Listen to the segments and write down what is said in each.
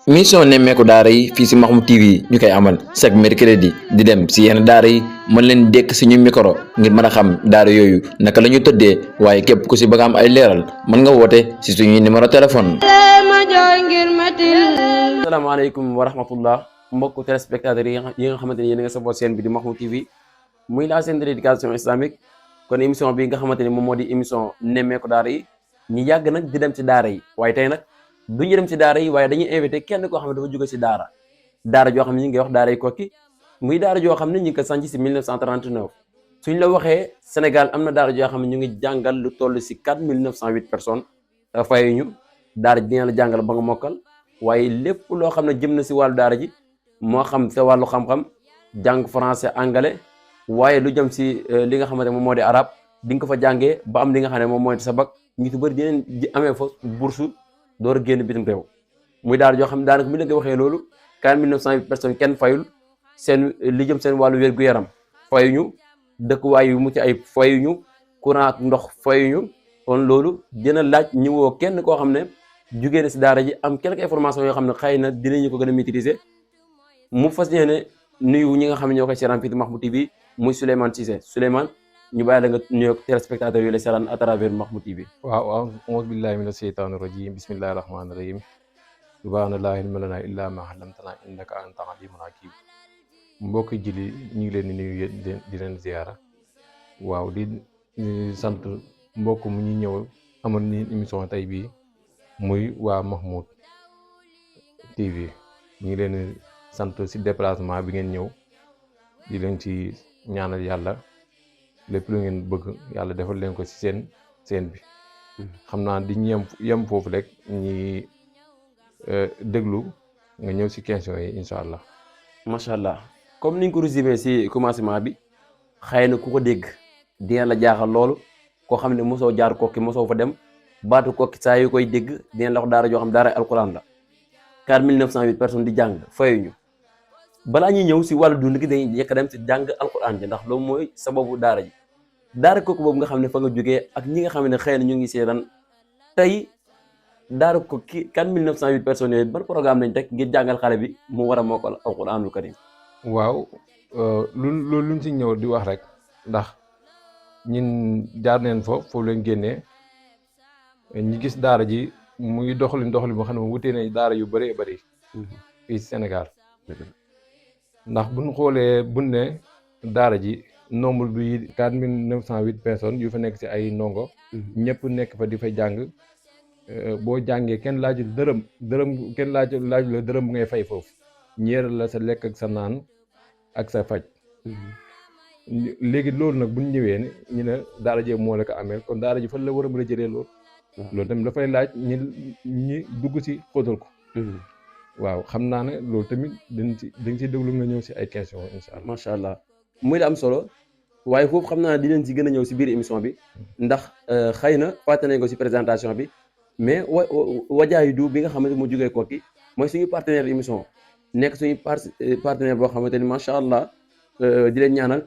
mission nemmeeku daara yi fii si Mahmoud TV ñu koy amal chaque mercredi di dem si yenn daara yi mën leen dékk suñu micro ngir mën a xam daara yooyu naka la ñu tëddee waaye képp ku si bëgg am ay leeral mën nga woote si suñuy numéro téléphone. asalaamaaleykum wa rahmatullah mbokku téléspectateurs yi nga xamante ni yéen a nga saboo seen bi di Mahmoud TV muy la chaîne de l'éducation islamique kon émission bi nga xamante ni moom moo di émission nemmeeku daara yi ñu yàgg nag di dem ci daara yi waaye tey nag duñu dem ci daara yi waaye dañuy invité kenn koo xam ne dafa jóge ci daara joo xam ne ñu ngi wax daara yi Koki muy daara joo xam ne ñu ngi ko sanc ci 1939 suñ la waxee Sénégal am na daara joo xam ne ñu ngi jàngal lu toll ci 4908 personnes fayuñu daara ji dina la jàngal ba nga mokkal waaye lépp loo xam ne jëm na ci wàllu daara ji moo xam sa wàllu xam-xam jàng français anglais waaye lu jëm ci li nga xamante moom moo di arabe di nga ko fa jàngee ba am li nga xam ne moom mooy sa bac ñu ci bëri dinañ amee fa bourse door a génn bitim réew muy daara joo xam ne daanaka mi la nga waxee loolu 4908 personnes kenn fayul seen li jëm seen wàllu wér-gu-yaram fayuñu dëkkuwaay yu mucc ay fayuñu courant ak ndox fayuñu kon loolu dina laaj ñu woo kenn koo xam ne jugee na si daara ji am quelques informations yoo xam ne xëy na dinañu ko gën a maîtriser mu fas yéene nuyu ñi nga xam ne ñoo koy seetaan fii di Mahmoud TV muy Souleymane Cissé Souleymane ñu bàyyi la nga nuyoo téléspectateurs yu lay seetaan à travers Mahmoud TV. waaw auzu billahi mina sheytaani rajim bismillahi rahmaani rahim subhaanallahi ilma lanaa illaa maa allamtanaa innaka anta aliimul hakiim mbokki jili ñu ngi leen di nuyu di leen ziyaara waaw di sant mbokk mu ñu ñëw amoon ni émission tey bii muy waa Mahmoud TV ñu ngi leen di sant si déplacement bi ngeen ñëw di leen ci ñaanal yàlla lépp lu ngeen bëgg yàlla defal leen ko ci seen bi xam naa di yem foofu rek ñi déglu nga ñëw ci question yi incha allah. macha allah comme niñ ko résumé ci commencement bi xëy na ku ko dégg dina la jaaxal loolu koo xam ne mosoo jaar Kokki mosoo fa dem baatu Kokki saa yu koy dégg dina la wax daara joo xam daara alquran la 4908 personnes di jàng fayuñu balaa ñuy ñëw ci wàllu dund gi dañuy njëkk a dem ci jàng alquran ji ndax loolu mooy sababu daara ji daara Kokki boobu nga xam ne fa nga jógee ak ñi nga xam ne xëy na ñu ngi seetaan tey daara Kokki 4908 personnes yooyu ban programme lañ teg ngir jàngal xale bi mu war a mokkal alquranul karim. waaw loolu luñ ci ñëw di wax rek ndax ñun jaar neen foofu leen génnee ñi gis daara ji muy doxalin boo xam ne wutee nañ daara yu bëree bëri fii Sénégal ndax buñ xoolee buñ ne daara ji nombre bi 4908 personnes yu fa nekk ci ay ndongo ñëpp nekk fa di fa jàng boo jàngee kenn laajul dërëm kenn laaju la dërëm bu ngay fay foofu ñeeral la sa lekk ak sa naan ak sa faj léegi loolu nag buñ ñëwee ne ñu ne daara ji moo la ko amee kon daara ji fan la war a mën a jëlee loolu tamit dafay laaj ñi dugg ci xóotal ko waaw xam naa ne loolu tamit dañ ci déglu nga ñëw ci ay question incha allah. macha allah muy la am solo waaye foofu xam naa ne dinañ ci gën a ñëw ci biir émission bi ndax xëy na fàtte nañ ko ci présentation bi mais Wajaahidu du bi nga xamante mu jógee Kokki mooy suñu partenaire émission nekk suñu partenaire boo xamante ni macha allah di leen ñaanal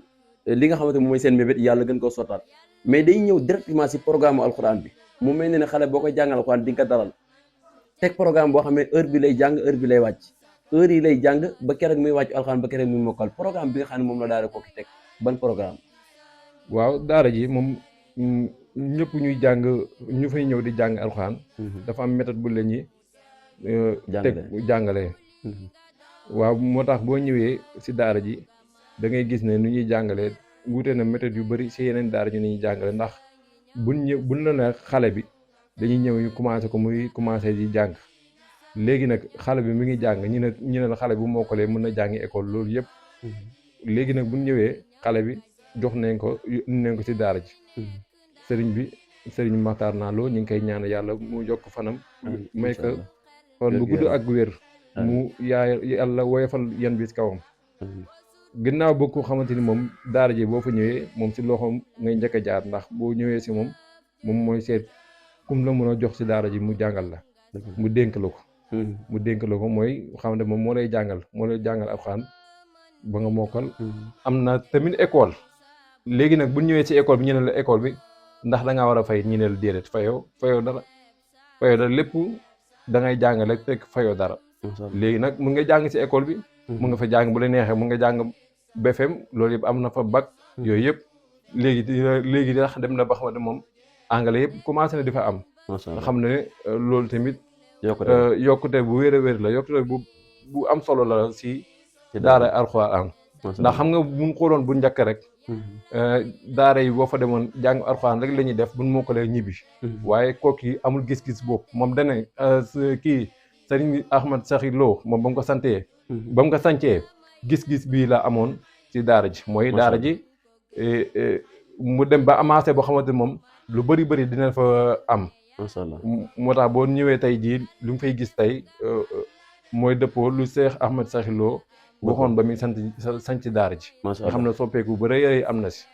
li nga xamante mooy seen mébét yàlla gën koo sottaal mais day ñëw directement ci programme alquran bi mu mel ne xale boo koy jàngal alquran di nga ko dalal teg programme boo xam ne heure bi lay jàng heure bi lay wàcc heure yi lay jàng ba keroog muy wàcc alquran ba keroog muy mokkal programme bi nga xam ne moom la daara Kokki teg ban programme. waaw daara ji moom ñëpp ñuy jàng ñu fay ñëw di jàng alxuraan dafa am méthode bu la ñuy teg jàngalee waaw moo tax boo ñëwee ci daara ji da ngay gis ne nu ñuy jàngalee wuute na méthode yu bari ci yeneen daara ñu ni ñuy jàngale ndax buñ la ne xale bi dañuy ñëw ñu commencé ko muy commencé di jàng léegi nag xale bi mi ngi jàng ñu ne la xale bu mokkalee mën na jàngi école loolu yëpp léegi nag buñ ñëwee xale bi jox nañ ko ci daara ji sëriñ Maxtaar naa loo ñu ngi koy ñaan yàlla mu yokk fanam may ko fan bu gudd ak wér mu yàlla woyofal yan bi ci kawam ginnaaw boo ko xamante ni moom daara ji boo fa ñëwee moom ci loxoom ngay njëkk a jaar ndax boo ñëwee ci moom mooy seet kum la mën a jox ci daara ji mu jàngal la mu dénk la ko mooy xam ne moom moo lay jàngal alxuraan ba nga mokkal am na tamit école léegi nag bu ñëwee ci école bi ñu ne la école bi ndax da ngaa war a fay ñu ne la déedéet fayoo dara lépp da ngay jàngale fekk fayoo dara léegi nag mun nga jàng si école bi mun nga fa jàng bu la neexee mun nga jàng BFM loolu yëpp am na fa bac yooyu yëpp léegi dax dem na ba xamante moom anglais yëpp commencé na di fa am nga xam ne loolu tamit yokkute bu wér a wér la yokkute bu am solo la si daara alxuraan ndax xam nga buñ xooloon bu njëkk rek daara yi boo fa demoon jàng alxuraan rek la ñuy def buñ mokkalee ñibbi waaye kooku amul gis-gis boobu moom dane kii Sëriñ Ahmad Saxir Lo moom ba mu ko sancee gis-gis bii la amoon ci daara ji mooy daara ji mu dem ba amancé boo xamante moom lu bëri dina fa am macha allah moo tax boo ñëwee tey jii lu mu fay gis tey mooy dëppoo lu Cheikh Ahmad Saxir Lo waxoon ba muy sanc daara ji nga xam ne soppeeku bu rëy am na si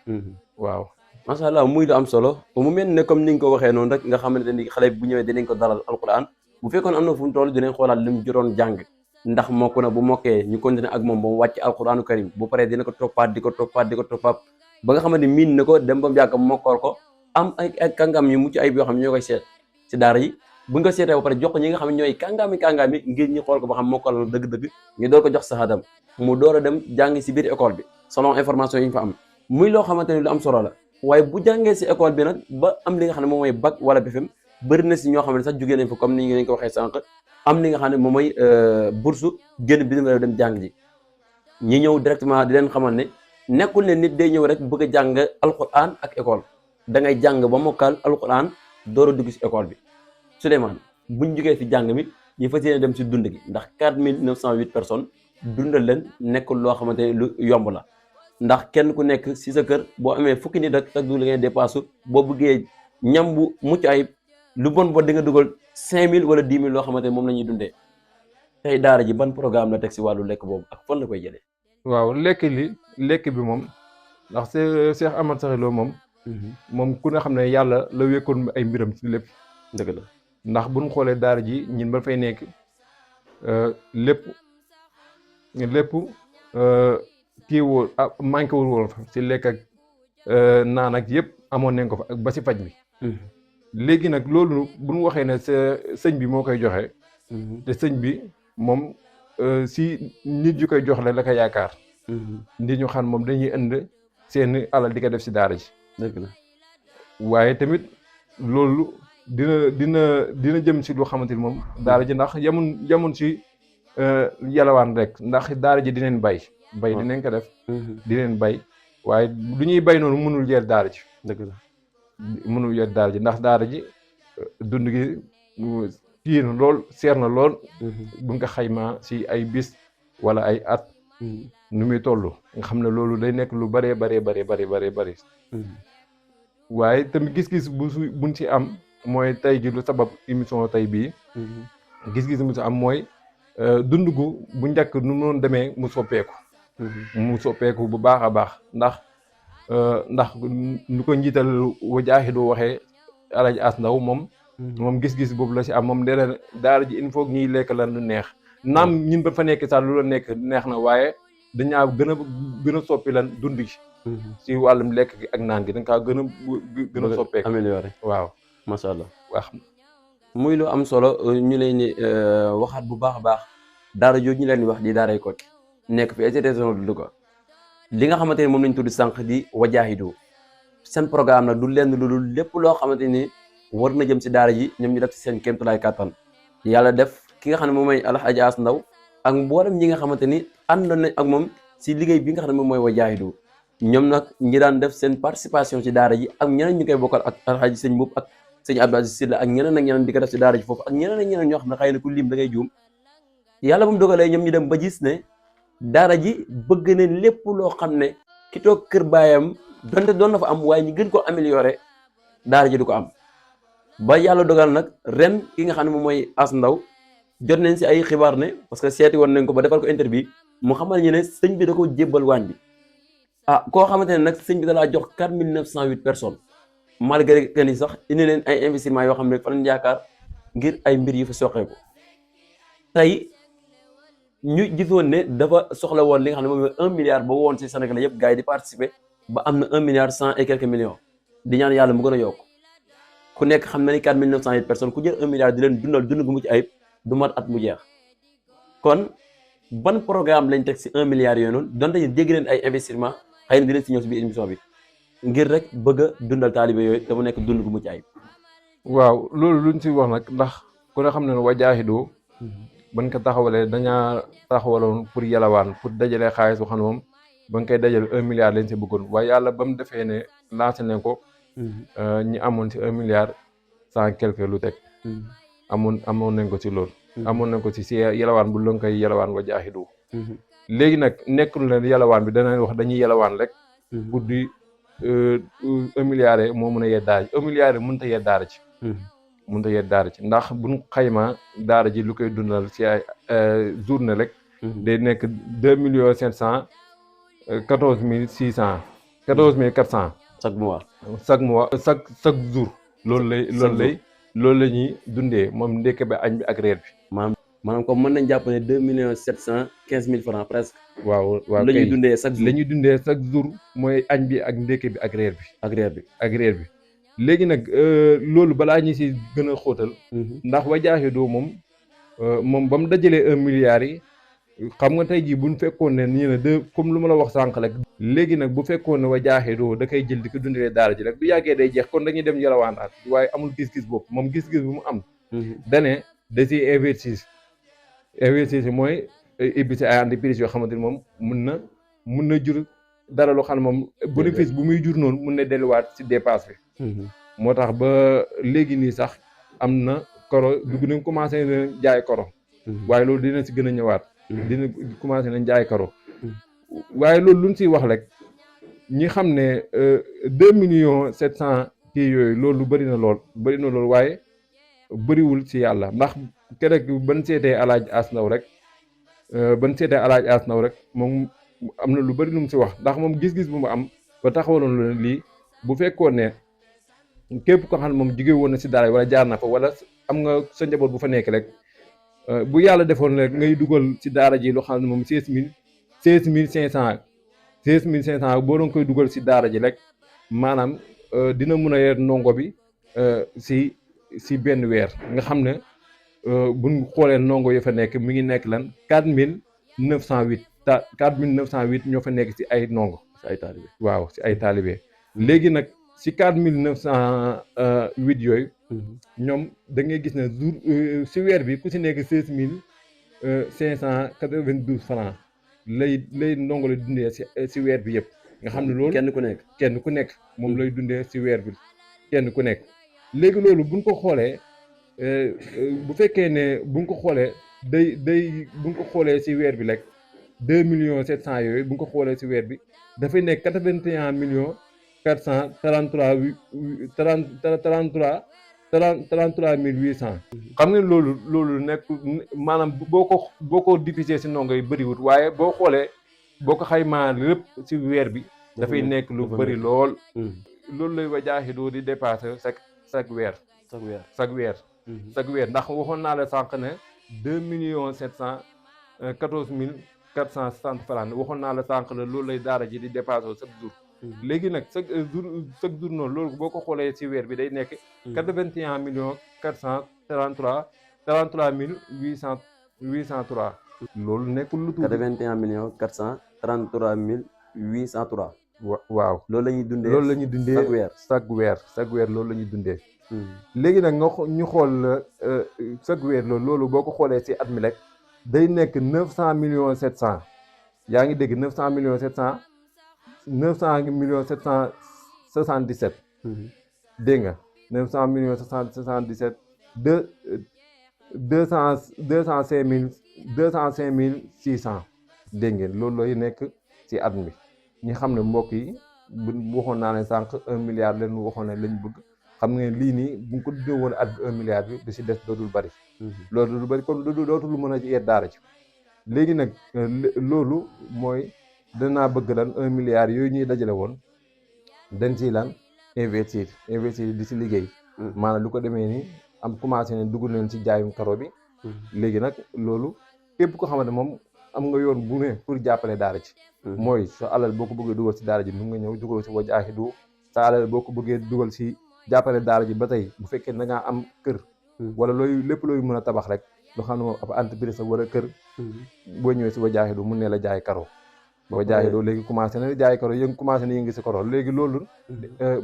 waaw macha allah muy lu am solo mu mel ne comme ni nga ko waxee noonu rek nga xamante ni xale bu ñëwee dinañ ko dalal alquran bu fekkoon am na fu mu toll dinañ xoolaat li mu jotoon jàng ndax mokk na bu mokkee ñu continuer ak moom ba mu wàcc alquranu karim bu paree dina ko toppaat di ko toppaat ba nga xamante ni miin na ko dem ba mu yàgg mokkool ko am ay kàngam yu mucc ayib yoo xam ne ñoo koy seet si daara yi buñ ko seetee ba pare jox ko ñi nga xam ne ñooy kàngaam yi ngir ñu xool ko ba xam mokkal na dëgg-dëgg ñu door ko jox saxaadam mu door a dem jàng si biir école bi selon information yi ñu fa am muy loo xamante ni lu am solo la waaye bu jàngee si école bi nag ba am li nga xam ne moom mooy bac wala BFEM bëri na si ñoo xam ne sax jugee nañ fa comme ni ngeen ko waxee sànq am li nga xam ne moom mooy bourse génn bi réew dem jàng ji ñi ñëw directement di leen xamal ne nekkul ne nit day ñëw rek bëgg a jàng alquran ak école da ngay jàng ba mokkal alquran door a dugg si école bi Souleymane buñ jógee fi jàng mi ñu fas yéene dem si dund gi ndax 4908 personnes dundal leen nekkul loo xamante ne lu yomb la ndax kenn ku nekk si sa kër boo amee fukki nit rek chaque jour la ngay dépasse boo bëggee ñam bu mucc ayib lu bon di nga dugal 5000 wala 10 000 loo xamante ne moom la ñuy dundee tey daara ji ban programme la teg si wàllu lekk boobu ak fan la koy jëlee. waaw lekk bi moom ndax Cheikh Ahmad Saxir Lo moom ku ne xam ne yàlla la wékkoon ay mbiram ci lépp. dëgg la ndax bu ñu xoolee daara ji ñun ba fay nekk lépp kii woo manqué wul woon fa si lekk ak naan ak yëpp amoon nañ ko fa ak ba si faj bi. léegi nag loolu bu ñu waxee ne sëñ bi moo koy joxe. te sëñ bi moom si nit yu koy jox la ko yaakaar. nit ñu xam moom dañuy indi seen alal di ko def si daara ji. dëgg la waaye tamit loolu dina jëm si loo xamante ni moom daara ji ndax yamun si yalawaan rek ndax daara ji dinañ bay dinañ ko def. dinañ bay waaye lu ñuy bay noonu mënul yer daara ji. dëgg la mënul yer daara ji ndax daara ji dund gi kii na lool seer na lool. bu nga xaymaa si ay bis wala ay at. nu muy toll nga xam ne loolu day nekk lu bëree bëri. waaye tamit gis-gis buñ ci am mooy tey ji lu sabab émission tey bii. gis-gis mu ci am mooy dund gu bu njëkk nu mu doon demee mu soppeeku. mu soppeeku bu baax a baax ndax nu ko njiital Wajaahidu waxee Alaaji As Ndaw moom gis-gis boobu la ci am moom dee daara ji il faut ñuy lekk lan lu neex naam ñun ba fa nekk sax lu la nekk neex na waaye dañaa gën a soppi lan dund gi ci wàllum lekk gi ak naan gi dañ kaa gën a soppeeku amélioré waaw macha allah wax muy lu am solo ñu leen ni waxaat bu baax a baax daara jooju ñu leen di wax di daaray Koki nekk fi institution du Louga li nga xamante ni moom lañ tudd sànq di Wajaahidu seen programme nag du lenn lu dul lépp loo xamante ni war na jëm si daara ji ñoom ñu def si seen kéemtulaay kàttan yàlla def ki nga xam ne moom mooy Alaaji As Ndaw ak mboolem ñi nga xamante ni àndoon nañ ak moom si liggéey bi nga xam ne moom mooy Wajaahidu ñoom nag ñi daan def seen participation si daara ji ak ñeneen ñu koy bokkal ak Alaaji Sëñ Mbuub ak Sëñ Abdou Aziz Sylla ak ñeneen ak ñeneen di ko def si daara ji foofu ak ñeneen ak ñeneen ñoo xam ne xëy na ku lim da ngay juum yàlla bu mu dogalee ñoom ñu dem ba gis ne daara ji bëgg ne lépp loo xam ne ki toog kër baayam donte doon na fa am waaye ñu gën ko amélioré daara ji du ko am ba yàlla dogal nag ren ki nga xam ne moom mooy As Ndaw jot nañ si ay xibaar ne parce que seeti woon nañ ko ba defal ko interview mu xamal ñu ne sëñ bi da ko jébbal waañ bi koo xamante ne nag sëñ bi da laa jox 4908 personnes malgré que ni sax indi leen ay investissement yoo xam ne fa lañ yaakaar ngir ay mbir yu fa soqeeku tey ñu gisoon ne dafa soxla woon li nga xam ne moom mooy 1 milliard ba woon si Sénégal yëpp gars yi di participer ba am na 1 milliard 100 et quelques millions di ñaan yàlla mu gën a yokk ku nekk xam na ni 4908 personnes ku jël 1 milliard di leen dundal dund gu mucc ayib du mat at mu jeex kon ban programme lañ teg si 1 milliard yooyu noonu donte ñu dégg leen ay investissement xëy na dinañ si ñëw si biir émission bi ngir rek bëgg a dundal taalibe yooyu te mu nekk dund gu mucc ayib. waaw loolu luñ si wax nag ndax ku ne xam ne wajaahidu ban ko taxawalee dañaa taxawaloon pour yalawaan pour dajale xaalis boo xam ne moom ba nga koy dajale 1 milliard lañ si bëggoon waaye yàlla ba mu defee ne lancé nañ ko ñi amoon si 1 milliard cent quelque lu teg amoon nañ ko si loolu amoon nañ ko si yalawaan bu la koy yalawaan wajaahidu léegi nag nekkul leen yalawaan bi danañ wax dañuy yalawaan rek pour di 1 milliard yi moo mën a yee daara ji 1 milliard yi mënut a yee daara ji mënut a yee daara ji ndax buñ xaymaa daara ji lu koy dundal si ay journée rek day nekk 2 millions 714 mille 400 chaque jour loolu la ñuy dundee moom ndekk bi añ bi ak reer bi maanaam comme mën nañ jàpp ne 2 millions 715 mille francs presque waaw la ñuy dundee chaque jour la ñuy dundee chaque jour mooy añ bi ak ndekk bi ak reer bi léegi nag loolu balaa ñu si gën a xóotal ndax wajaahidu moom ba mu dajalee 1 milliard yi xam nga tey jii buñ fekkoon ne nii na comme lu ma la wax sànq rek léegi nag bu fekkoon ne wajaahidu da koy jël di ko dundalee daara ji rek bu yàggee day jeex kon dañuy dem yalawaan at waaye amul gis-gis bopp moom gis-gis bu mu am dane da si investir mooy ibbi si ay entreprise yoo xamante ni moom mun na jur dara loo xam ne moom bénéfice bu muy jur noonu mun na delluwaat si dépasse bi moo tax ba léegi nii sax am na koro dugg nañ commencé na jaay koro waaye loolu dina si gën a ñëwaat dina commencé nañ jaay karo waaye loolu luñ siy wax rek ñi xam ne 2 millions 700 kii yooyu loolu bëri na lool waaye bëriwul si yàlla ndax keroog ban seetee alaaj as ndaw rek moom am na lu bëri lu mu si wax ndax moom gis-gis bu mu am ba taxawaloon lu lii bu fekkoon ne képp ko xam ne moom jóge woon na si daara wala jaar na fa wala am nga sa njaboot bu fa nekk rek bu yàlla defoon rek ngay dugal ci daara ji loo xam ne moom 16,500 boo doon koy dugal ci daara ji rek maanaam dina mun a yer ndongo bi si benn weer nga xam ne buñ xoolee ndongo yi fa nekk mi ngi nekk lan 4,908 ñoo fa nekk ci ay ndongo ci ay taalibe waaw ci ay taalibe léegi nag ci 4,908 yooyu ñoom da ngay gis ne jour si weer bi ku si nekk 16,592 francs lay ndongo lay dundee si weer bi yëpp nga xam ne loolu kenn ku nekk moom lay dundee si weer bi kenn ku nekk léegi loolu buñ ko xoolee bu fekkee ne buñ ko xoolee buñ ko xoolee si weer bi rek 2 millions 700 yooyu buñ ko xoolee si weer bi dafay nekk 81 millions 33,800 xam nga loolu nekk maanaam boo ko diviser si ndongo yi bëriwut waaye boo xoolee boo ko xaymaa lépp si weer bi dafay nekk lu bëri lool loolu lay wajaahidu di dépasser chaque weer ndax waxoon naa la sànq ne 2 millions 714 mille 460 francs waxoon naa la sànq ne loolu lay daara ji di dépasser chaque jour léegi nag chaque jour noonu loolu boo ko xoolee ci weer bi day nekk 81 millions 33 mille 803 loolu nekkul lu tuuti 81 millions 433 mille 803 waaw loolu la ñuy dundee chaque weer loolu la ñuy dundee léegi nag ñu xool chaque weer loolu boo ko xoolee ci at mi rek day nekk 900 millions 700 yaa ngi dégg 900 millions 777 dégg nga 900 millions 777 205 mille 600 dégg ngeen loolu lay nekk ci at mi ñi xam ne mbokk yi bu waxoon naa ne sànq 1 milliard leen waxoon ne lañ bëgg xam nga lii nii bu ñu ko dundee woon at bi 1 milliard bi da si des dootul bari loolu dootul bari kon dootul mën a yee daara ci léegi nag loolu mooy danaa bëgg lan 1 milliard yooyu ñuy dajale woon dañ si lan investir di si liggéey maanaam lu ko demee ni am commencé ne dugg leen si jaayum karo bi léegi nag loolu képp ko xamante moom am nga yoon bu ne pour jàppale daara ci mooy sa alal boo ko bëggee dugal si daara ji mu nga ñëw dugal si wajaahidu sa alal boo ko bëggee dugal si jàppale daara ji ba tey bu fekkee da ngaa am kër wala lépp looy mën a tabax rek loo xam ne moom ab entreprise wala kër boo ñëwee si Wajaahidu mun ne la jaay karo Wajaahidu léegi commencé na jaay karo commencé na yëngi si karo léegi loolu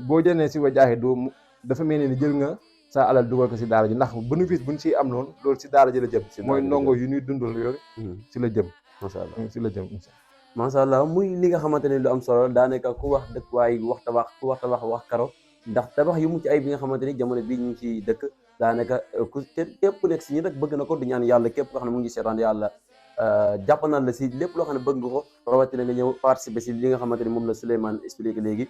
boo jënee si Wajaahidu dafa mel ni jël nga sa alal dugal ko si daara ji ndax bénéfice buñ siy am noonu loolu si daara ji la jëm mooy ndongo yu ñuy dundal yooyu si la jëm macha allah si la jëm macha allah muy li nga xamante ne lu am solo daanaka ku wax dëkk waaye wax tabax ku wax tabax wax karo ndax tabax yu mucc ay bi nga xamante ni jamono bii ñu ngi ci dëkk daanaka ku képp ku nekk si ñi rek bëgg na ko di ñaan yàlla képp koo xam ne mu ngi seetaan yàlla jàppandal la si lépp loo xam ne bëgg nga ko rawatina nga ñëw participer si li nga xamante ni moom la Souleymane expliqué léegi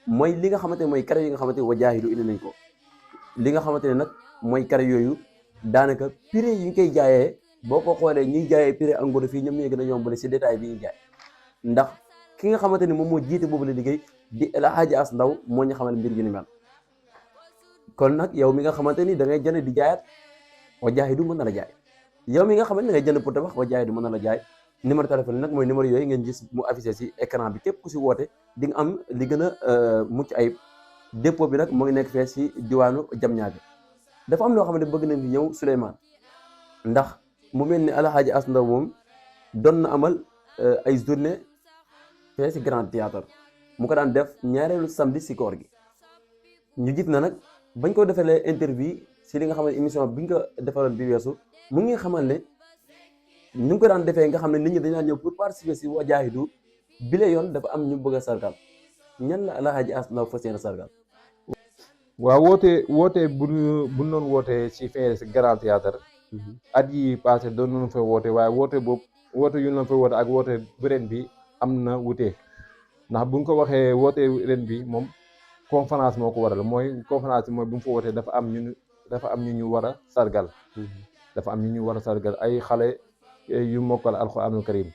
mooy li nga xamante ne mooy kare yi nga xamante ni Wajaahidu indi nañ ko li nga xamante ne nag mooy kare yooyu daanaka prix yi ñu koy jaayee boo ko xoolee ñuy jaayee prix en gros fii ñoom ñooy gën a yombale si détail bi ñuy jaay ndax ki nga xamante ni moom moo jiite boobu la liggéey di El Hadji As Ndaw moo ñu xamal mbir yu ni mel kon nag yow mi nga xamante ni da ngay jënd di jaayaat Wajaahidu mën na la jaay yow mi nga xamante ni da ngay jënd pour tabax Wajaahidu mën na la jaay numéro téléphone nag mooy numéro yooyu ngeen gis mu affiché si écran bi képp ku si woote di nga am li gën a mucc ayib dépôt bi nag moo ngi nekk fee si diwaanu Diamniadio dafa am loo xam ne bëgg nañ fi ñëw Souleymane ndax mu mel ni El Hadji As Ndaw moom doon na amal ay journée fee si Grand Théâtre mu ko daan def ñaareelu samedi si koor gi ñu gis na nag bañ ko defalee interview si li nga xam ne émission bi nga ko defaloon bi weesu mu ngi xamal ne ñu ngi ko daan defee nga xam ne nit ñi dañ daan ñëw pour participer si Wajaahidu bi la yoon dafa am ñu bëgg a sargal ñan la El Hadji As Ndaw fas yéene sargal. waaw woote bu noon wootee si fee si Grand Théâtre at yi passé doon nañu fa woote waaye woote yu ñu fa woote ak woote ren bi am na wute ndax buñ ko waxee woote ren bi moom conférence moo ko waral mooy conférence bi mooy bu mu fa wootee dafa am ñu war a sargal dafa am ñu war a sargal ay xale yu mokkal alxuraanul karim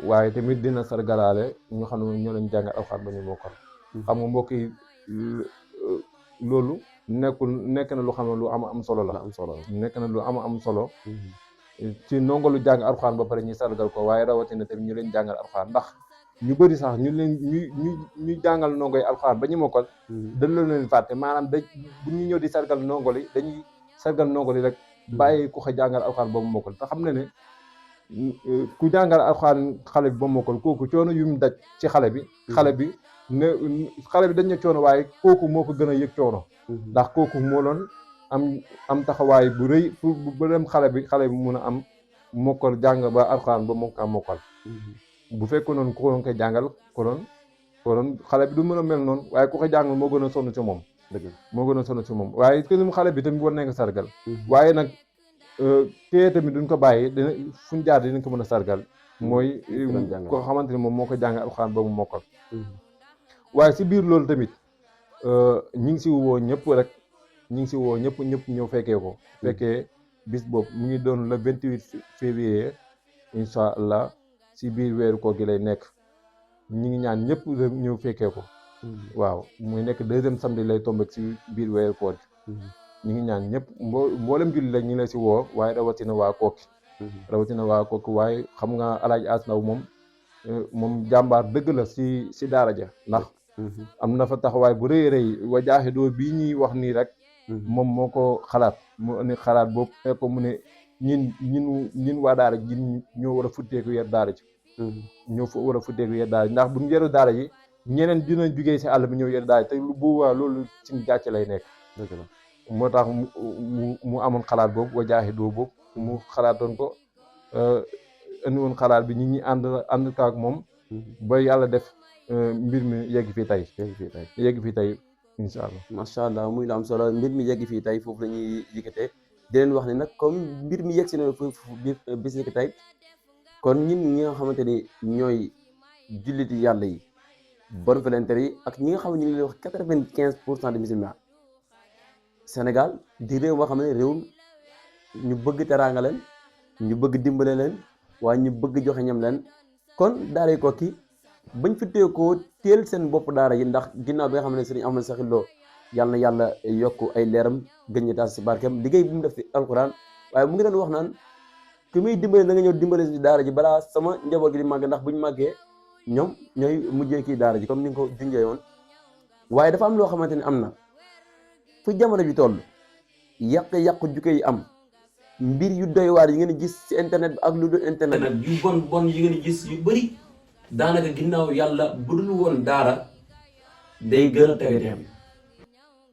waaye tamit dina sargalaale ñu xam ne ñoo leen jàngal alxuraan ba ñu mokkal xam nga mbokk yi loolu nekk na lu xam ne lu am solo la nekk na lu am solo ci ndongo lu jàng alxuraan ba pare ñuy sargal ko waaye rawatina tamit ñu leen jàngal alxuraan ndax ñu bëri sax ñu jàngal ndongo yi alxuraan ba ñu mokkal dañ leen fàtte maanaam bu ñu ñëw di sargal ndongo li dañuy sargal ndongo li rek bàyyi ku xa jàngal alxuraan ba mu mokkal te xam ne ku jàngal alxuraan xale bi ba mu mokkal kooku coono yu mu daj ci xale bi dañ ne coono waaye kooku moo ko gën a yëg coono ndax kooku moo doon am taxawaay bu rëy pour bu dem xale bi mun a am mokkal jàng ba alxuraan ba mu am mokkal bu fekkoon noonu ku ko koy jàngal konoon xale bi du mën a mel noonu waaye ku ko jàngal moo gën a sonn ci moom moo gën a sonn ci moom waaye këlim xale bi tamit war nañ ko sargal waaye nag téye tamit duñ ko bàyyi dina fuñ jaar dinañ ko mën a sargal mooy koo xamante ne moom moo ko jàngal alxuraan ba mu mokkal waaye si biir loolu tamit ñi ngi si woo ñëpp rek ñëpp ñëw fekkee bis boobu mu ngi doon le 28 février incha allah si biir weeru koor gi lay nekk ñi ngi ñaan ñëpp ñëw fekkee ko waaw muy nekk deuxième samedi lay tombé si biir weeru koor gi ñi ngi ñaan ñëpp mboolem julli rek ñi lay si woo waaye rawatina waa Koki waaye xam nga El Hadji As Ndaw moom jàmbaar dëgg la si daara ja ndax am na fa taxawaay bu rëy Wajaahidu bii ñuy wax nii rek moom moo ko xalaat mu indi xalaat boobu fekk mu ne ñin waa daara ji ñoo war a futteeku yer daara ji ndax bu ñu yeru daara ji ñeneen dinañ jugee si àll bi ñëw yer daara ji te lu boobaa loolu ci gàcce lay nekk moo tax mu amoon xalaat boobu Wajaahidu boobu mu xalaatoon ko indi woon xalaat bi ñi ànd ak moom ba yàlla def mbir mi yegg fii tey incha allah macha allah muy la am solo mbir mi yegg fii tey foofu la ñuy yëkkatee di leen wax ne nag comme mbir mi yegg si na foofu bis ni ki tey kon ñun ñi nga xamante ni ñooy julliti yàlla yi bonne volonté yi ak ñi nga xam ne ñu ngi wax 95% de musulmans Sénégal di réew moo xam ne réewum ñu bëgg teraanga leen ñu bëgg dimbale leen waaye ñu bëgg joxe ñam leen kon daaray Koki bañ fi teekoo teel seen bopp daara yi ndax ginnaaw bi nga xam ne sëriñ Ahmad Sakhir Lo yàlla na yàlla yokk ay leeram gën ñu taas si barkeem liggéey bu mu def si alquran waaye mu ngi doon wax naan ku muy dimbale da nga ñëw dimbale si daara ji balaa sama njaboot gi di màgg ndax buñ màggee ñoom ñooy mujjee kii daara ji comme ni nga ko junjee woon waaye dafa am loo xamante ni am na fu jamono bi toll yàq jukke yi am mbir yu doy waar yi ngeen di gis ci internet bi ak lu dul internet nag yu bon yi ngeen di gis yu bëri daanaka ginnaaw yàlla bu dul woon daara day gën a tege dem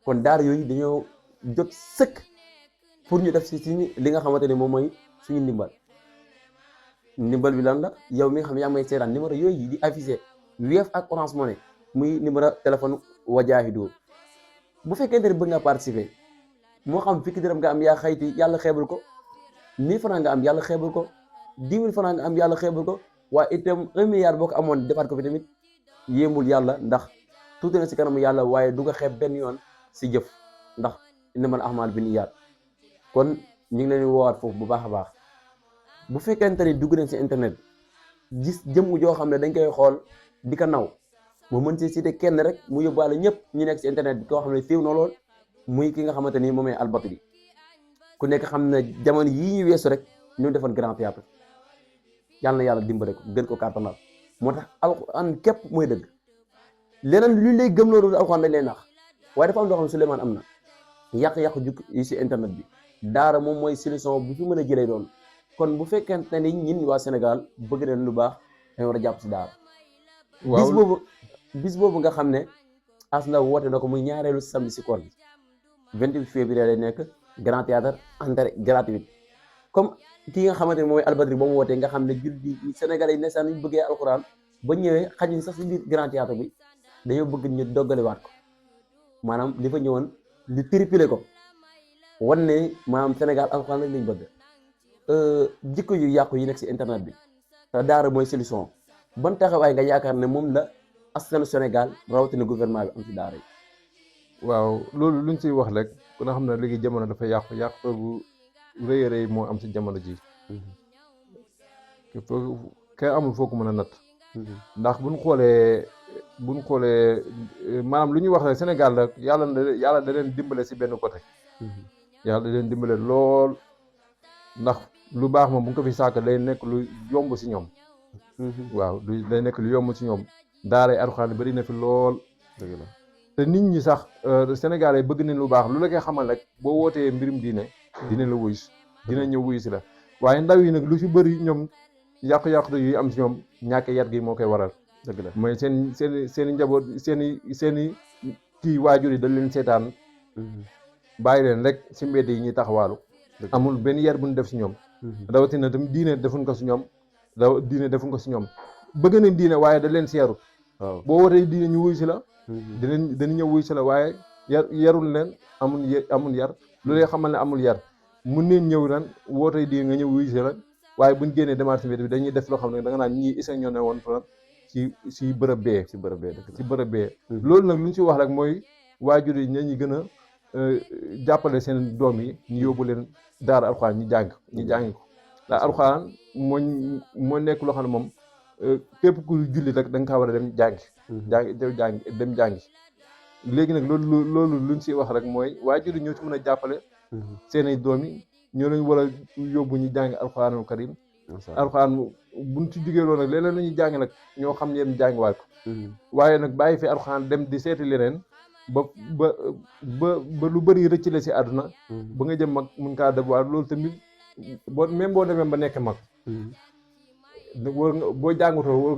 kon daara yooyu dañoo jot sëkk pour ñu def si li nga xamante ne moom mooy suñu ndimbal bi lan la yow mi nga xam yaa may seetaan numéro yooyu di affiché Wave ak Orange Money muy numéro téléphone Wajaahidu bu fekkente ne bëgg nga participer moo xam fukki dërëm nga am yaa xayti yàlla xeebal ko 1000 francs nga am yàlla xeebal ko 10 000 francs nga am yàlla xeebal ko waaye itam 1 milliard boo ko amoon defaat ko fi tamit yéemul yàlla ndax tuuti na si kanamu yàlla waaye du ko xeeb benn yoon si jëf ndax innamal a'maalu binniyaat kon ñu ngi leen di woowaat foofu bu baax a baax bu fekkente ni dugg nañ si internet gis jëmm joo xam ne dañ koy xool di ko naw mu mën si cité kenn rek mu yóbbaale ñëpp ñu nekk si internet bi koo xam ne siiw na lool muy ki nga xamante ni moom mooy Albatri ku nekk xam ne jamono yii ñu weesu rek ñu defoon grand théâtre yàlla na yàlla dimbale ko gën ko kàttanal moo tax alxuraan képp mooy dëgg leneen lu lay gëm loolu alxuraan dañ lay nax waaye dafa am loo xam ne Souleymane am na yàq-yàq jukk yi si internet bi daara moom mooy solution bu fi mën a jëlee doon kon bu fekkente ni ñun waa Sénégal bëgg nañ lu baax dañ war a jàpp si daara bis boobu nga xam ne as na woote na ko muy ñaareelu samedi si koor bi 28 février lay nekk grand théâtre entrée gratuite comme ki nga xamante ne mooy Albatri ba mu wootee nga xam ne julli Sénégalais yi nesaan ñu bëggee alxuraan ba ñëwee xajuñ sax si biir grand théâtre bi dañoo bëgg ñu doggaliwaat ko maanaam li fa ñëwoon ñu triplé ko wan ne maanaam Sénégal alxuraan lañ bëgg jikko yu yàqu yi nekk si internet bi te daara mooy solution ban taxawaay nga yaakaar ne moom la askanu Sénégal rawatina gouvernement bi am si daara yi. waaw loolu luñ siy wax rek ku nga xam ne léegi jamono dafa yàqu bu rëy a rëy moo am si jamono ji kay amul foo ko mën a natt ndax buñ xoolee maanaam lu ñuy wax rek Sénégal rek yàlla da leen dimbale si benn côté yàlla da leen dimbale lool ndax lu baax moom bu ñu ko fi sàkk day nekk lu yomb si ñoom waaw day nekk lu yomb si ñoom daara Alxuraan bari na fi lool dëgg la te nit ñi sax Sénégalais bëgg nañ lu baax lu la koy xamal rek boo wootee mbirum diine dina la wuyu dina ñëw wuyu si la waaye ndaw yi nag lu si bëri ñoom yàqu-yàqu yu am si ñoom ñàkk yar gi moo koy waral dëgg la mooy seen njaboot seen i kii waajur yi dañ leen seetaan bàyyi leen rek si mbedd yi ñuy taxawaalu amul benn yar bu ñu def si ñoom rawatina tam diine defuñ ko si ñoom bëgg nañ diine waaye da leen si yaru waaw boo wootee diine ñu wuyu si la dañu ñëw wuyu si la waaye yarul leen amul yar lu lay xamal ne amul yar mun neen ñëw ren wootee diine nga ñëw wuyu si la waaye buñ génnee demaat si mbedd bi dañuy def loo xam ne da nga naan ñii isa ñoo ne woon fa si bërëb bee loolu nag lu ñu si wax rek mooy waajur yi ñi gën a jàppale seen doom yi ñu yóbbu leen daara Alxuraan ñu jàngi ko ndax Alxuraan moo nekk loo xam ne moom képp ku julli rek da nga kaa war a dem jàngi léegi nag loolu luñ si wax rek mooy waajur yi ñoo ci mën a jàppale seen ay doom yi ñoo leen war a yóbbu ñu jàngi Alxuraanul Karim Alxuraan buñ ci jugee loolu nag léeg-léeg la ñuy jàngi nag ñoo xam ne jàngiwaat ko waaye nag bàyyi fi Alxuraan dem di seeti leneen ba lu bëri rëcc la si àdduna ba nga jëm mag mun kaa def waaye loolu tamit boo demee ba nekk mag boo jàngatoo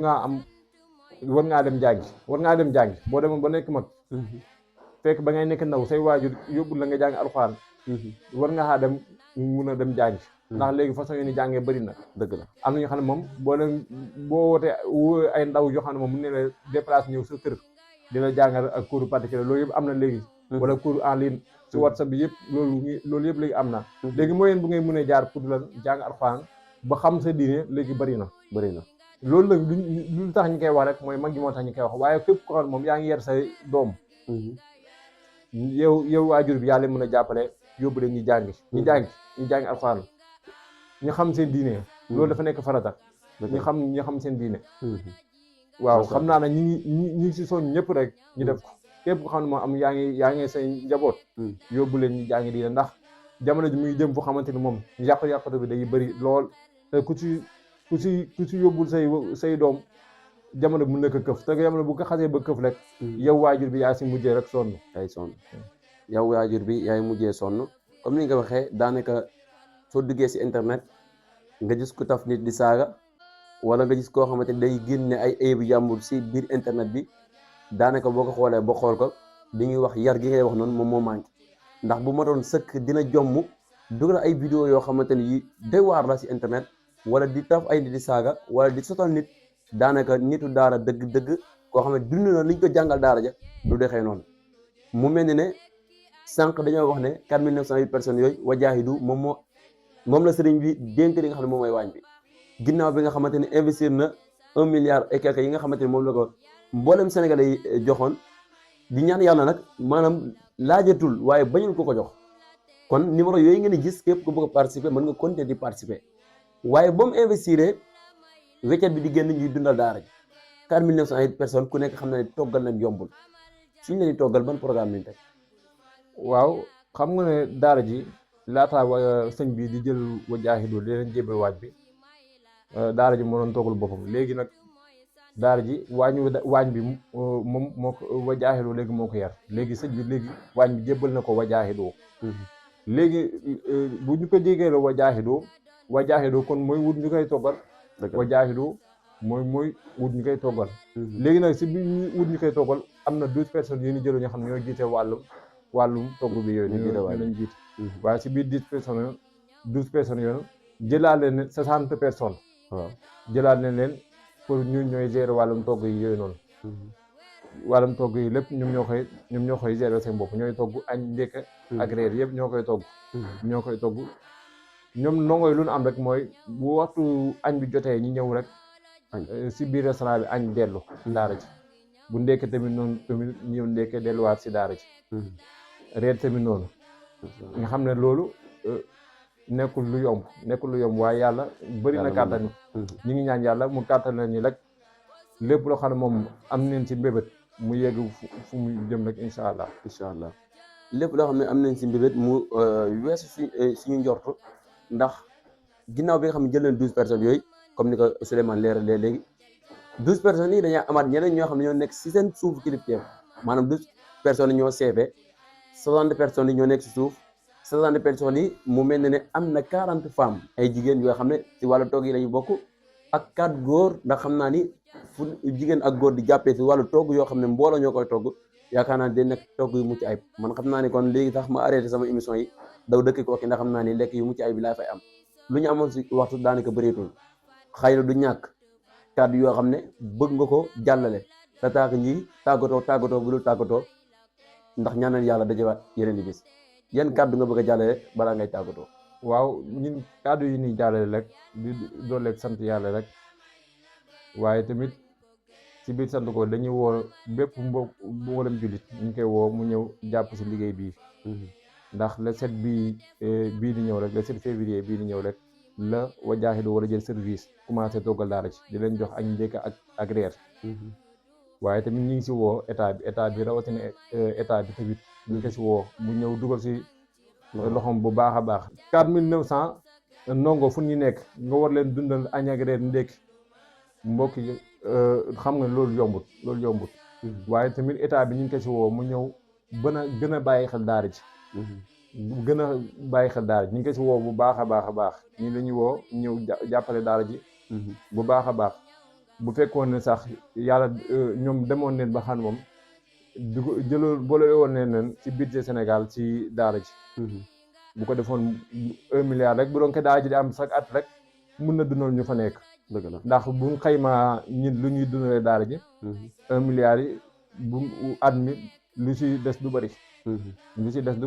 war ngaa dem jàngi boo demoon ba nekk mag fekk ba ngay nekk ndaw say waajur yóbbul la nga jàng Alxuraan war ngaa dem mun a dem jàngi ndax léegi façon yi ni jàngee bëri na dëgg la am na ñoo xam ne moom boo wootee ay ndaw yoo xam ne moom mun ne la déplacé ñëw sa kër dina jàngal ak cours particulier loolu yëpp am na léegi wala cours en ligne si WhatsApp bi yëpp loolu yëpp léegi am na léegi moyen bu ngay mën a jaar pour la jàng Alxuraan ba xam sa diine léegi bëri na loolu nag lu tax ñu koy wax rek mooy mag gi moo tax ñu koy wax waaye képp ko xam moom yaa ngi yar say doom yow waajur bi yàlla mën a jàppale yóbbu leen ñu jàngi Alxuraan ñu xam seen diine loolu dafa nekk farata ñu xam seen diine waaw xam naa ne ñi si soñ ñëpp rek ñu def ko képp ko xam ne moom am yaa ngi say njaboot yóbbu leen ñu jàngi diine ndax jamono ji muy jëm fu xamante ni moom yàqu-yàqu bi day bëri lool te ku ci yóbbul say doom jamono bi mën na ko këf te jamono bu ko xasee ba këf rek yow waajur bi yaa si mujjee rek sonn yow waajur bi yaay mujjee sonn comme ni nga waxee daanaka soo duggee si internet nga gis ku taf nit di saaga wala nga gis koo xamante ni day génne ay ayib jàmbur si biir internet bi daanaka boo ko xoolee ba xool ko dañuy wax yar gi ngay wax noonu moom moo manqué ndax bu ma doon sëkk dina jomm dugal ay vidéo yoo xamante ni yi doy waar la si internet wala di taf ay nit di saaga wala di sotal nit daanaka nitu daara dëgg-dëgg koo xam ne dund na liñ ko jàngal daara ja du dexee noonu mu mel ni ne sànq dañoo wax ne 4908 personnes yooyu wajaahidu moom la sëriñ bi dénk li nga xam ne moom mooy waañ bi ginnaaw bi nga xamante ni investir na 1 milliard et quelque yi nga xamante ni moom la ko mboolem Sénégalais yi joxoon di ñaan yàlla nag maanaam laajatul waaye bañul ko jox kon numéro yooyu ngeen di gis képp ku bëgg a participer mën nga continuer di participer waaye ba mu investir weccet bi di génn ñuy dundal daara ji 4908 personnes ku nekk xam na ne toggal nañ yombul suñ leen di toggal ban programme lañ teg. waaw xam nga ne daara ji laataa sëñ bi di jël wajaahidu di leen jébal waaj bi daara ji moo doon toggal boppam léegi nag daara ji waañ bi moom moo ko wajaahidu léegi moo ko yar léegi sëñ bi léegi waañ bi jébbal na ko wajaahidu léegi bu ñu ko jégee la wajaahidu kon mooy wut ñu koy toggal wajaahidu mooy wut ñu koy toggal léegi nag si bi ñu wut ñu koy toggal am na 12 personnes yu ñu jëlu ñoo xam ne ñoo jiite wàllum togg bi yooyu ñu lañ jiite waaye si biir 12 personnes yooyu jëlaat leen 60 personnes waaw jëlaat leen pour ñu ñooy gérer wàllum togg yi yooyu noonu wàllum togg yi lépp ñoom ñoo koy gérer seen bopp ñooy togg añ ndekk ak reer yëpp ñoo koy togg ñoom ndongo yi lu ñu am rek mooy bu waxtu añ bi jotee ñi ñëw rek si biir restaurant bi añ dellu daara ji bu ndekkee tamit noonu tamit ñëw ndekkee delluwaat si daara ji reer tamit noonu nga xam ne loolu nekkul lu yomb waaye yàlla bëri na kàttan ñi ngi ñaan yàlla mu kàttan la ñu rek lépp loo xam ne moom am neen si mbébét mu yegg fu mu jëm rek incha allah lépp loo xam ne am nañ si mbébét mu weesu suñu njortu ndax ginnaaw bi nga xam ne jël nañ 12 personnes yooyu comme ni ko Souleymane leeralee léegi 12 personnes yi dañaa amaat ñeneen ñoo xam ne ñoo nekk si seen suuf kilifteef maanaam 12 personnes yi ñoo seefe 60 personnes yi ñoo nekk si suuf 60 personnes yi mu mel ne am na 40 femmes ay jigéen yoo xam ne si wàllu togg yi la ñu bokk ak 4 góor ndax xam naa ni fu jigéen ak góor di jàppee si wàllu togg yoo xam ne mbooloo ñoo koy togg yaakaar naa ne day nekk togg yu mucc ayib man xam naa ni kon léegi tax ma arrêté sama émission yi daw dëkk ko ki ndax xam naa ni lekk yu mucc ayib bi laa fay am lu ñu amoon si waxtu daanaka bëreetul xëy na du ñàkk kàddu yoo xam ne bëgg nga ko jàllale te taak ñi tàggatoo bu dul tàggatoo ndax ñaanal yàlla dajewaat yeneen i bis yan kàddu nga bëgg a jàllale balaa ngay tàggatoo. waaw ñun kàddu yi ñuy jàllale rek di dooleeg sant yàlla rek waaye tamit ci biir sant ko dañuy woo bépp mboolem jullit ñu koy woo mu ñëw jàpp si liggéey bii ndax le 7 bii di ñëw rek le 7 février bii di ñëw rek la wajaahidu war a jël service commencé toggal daara ci di leen jox añ ndékk ak reer waaye tamit ñu ngi si woo état bi rawatina état bi tamit ñu ngi ko si woo mu ñëw dugal si loxoom bu baax a baax 4900 ndongo fu ñu nekk nga war leen dundal añ ak reer ndékk mbokk yi xam nga loolu yombut waaye tamit état bi ñu ngi ko si woo mu ñëw gën a bàyyi xel daara ji gën a bàyyi xel daara ji ñu ngi ko si woo bu baax a baax ñu la ñuy woo ñëw jàppale daara ji bu baax a baax bu fekkoon ne sax yàlla ñoom demoon neen ba xam moom di ko jëloon boole woon leen ci budget Sénégal ci daara ji bu ko defoon 1 milliard rek bu doon ko daara ji di am chaque at rek mun na dundal ñu fa nekk dëgg la ndax buñ xaymaa ñi lu ñuy dundalee daara ji 1 milliard yi bu at mi lu si des du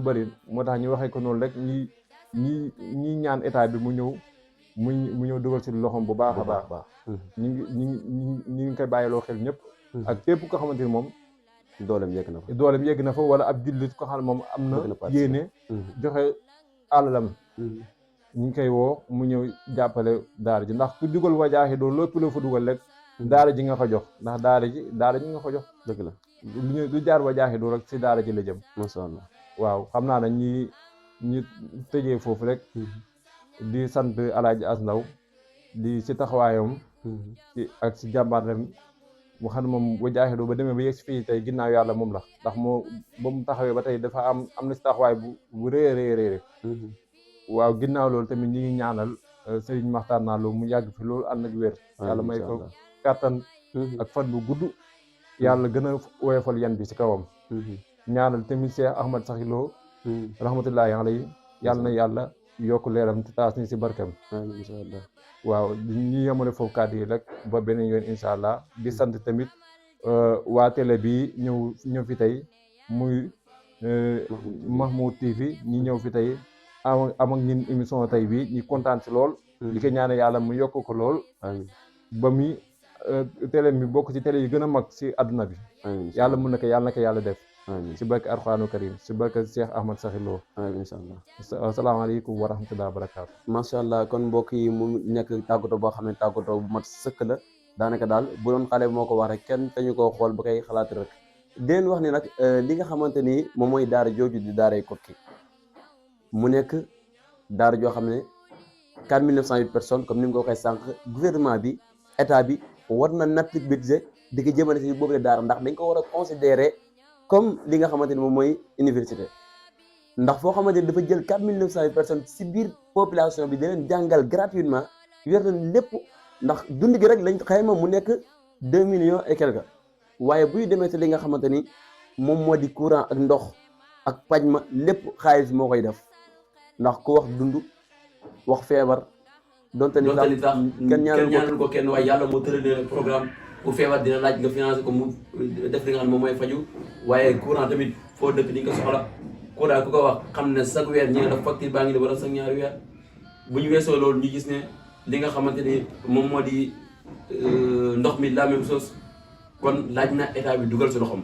bëri moo tax ñu waxee ko noonu rek ñi ñaan état bi mu ñëw dugal si loxoom bu baax a baax ñu ngi koy bàyyiloo xel ñëpp ak képp ko xamante ni moom dooleem yegg na fa wala ab jullit ko xam ne moom am na yéene joxe àlalam ñu ngi koy woo mu ñëw jàppale daara ji ndax ku dugal wajaahidu lépp la fa dugal rek daara ji nga ko jox ndax daara ji nga ko jox dëgg la lu jaar wajaahidu rek si daara ji la jëm masha Allah waaw xam naa ne ñi tëjee foofu rek di sant Alaaji As Ndaw di si taxawaayam ak si jàmbaaram mu xam ne moom wajaahidu ba demee ba yegg si fii tey ginnaaw yàlla moom la ndax moo ba mu taxawee ba tey dafa am na si taxawaay bu rëy waaw ginnaaw loolu tamit ñi ngi ñaanal Serigne Makhtar Nalo mu yàgg fi loolu ànd ak wér yàlla may ko kàttan ak fan bu gudd yàlla gën a woyofal yan bi ci kawam ñaanal tamit Cheikh Ahmad Sakhilo rahmatullahi alayhi yàlla na yàlla yokk leeram te taas ni ci barkam incha allah waaw ñu yemale foofu kàddu yi rek ba beneen yoon incha allah di sant tamit waa télé bi ñëw fi tey muy Mahmoud TV ñi ñëw fi tey am ak ñun émission tey bi ñi kontaan ci lool di ko ñaane yàlla mu yokk ko lool ba mi télé mi bokk ci télé yi gën a mag ci àdduna bi yàlla mun na ko yàlla def ci barke Alxuraanu Karim ci barke Cheikh Ahmad Sakhilo incha allah asalaamaaleykum wa rahmatullahi wa barakaatu macha allah kon mbokk yi mu nekk tàggatoo boo xam ne tàggatoo bu mat sëkk la daanaka daal bu doon xale moo ko wax rek kenn te ñu koo xool ba koy xalaat rek di leen wax ni nag li nga xamante ni moom mooy daara jooju di daaray Koki mu nekk daara joo xam ne 4908 personnes comme ni nga ko waxee sànq gouvernement bi état bi war na natt budget di ko jëmale si boobu la daara ndax dañ ko war a considérer comme li nga xamante ni moom mooy université ndax foo xamante ni dafa jël 4908 personnes si biir population bi di leen jàngal gratuitement yor nañ lépp ndax dund gi rek lañ xayma mu nekk 2 millions et quelque waaye buy demee si li nga xamante ni moom moo di courant ak ndox ak paj ma lépp xaalis moo koy def ndax ku wax dund wax feebar donte ni sax kenn ñaanal ko kenn waaye yàlla moo tëral programme ku feebar dina laaj nga financé ko mu def li nga xam ne moom mooy faju waaye courant tamit foo dëkk di nga ko soxla courant ku ko wax xam ne chaque weer ñi nga def facture baa ngi di war a chaque ñaari weer bu ñu weesoo loolu ñu gis ne li nga xamante ni moom moo di ndox mi la même chose kon laaj na état bi dugal si loxoom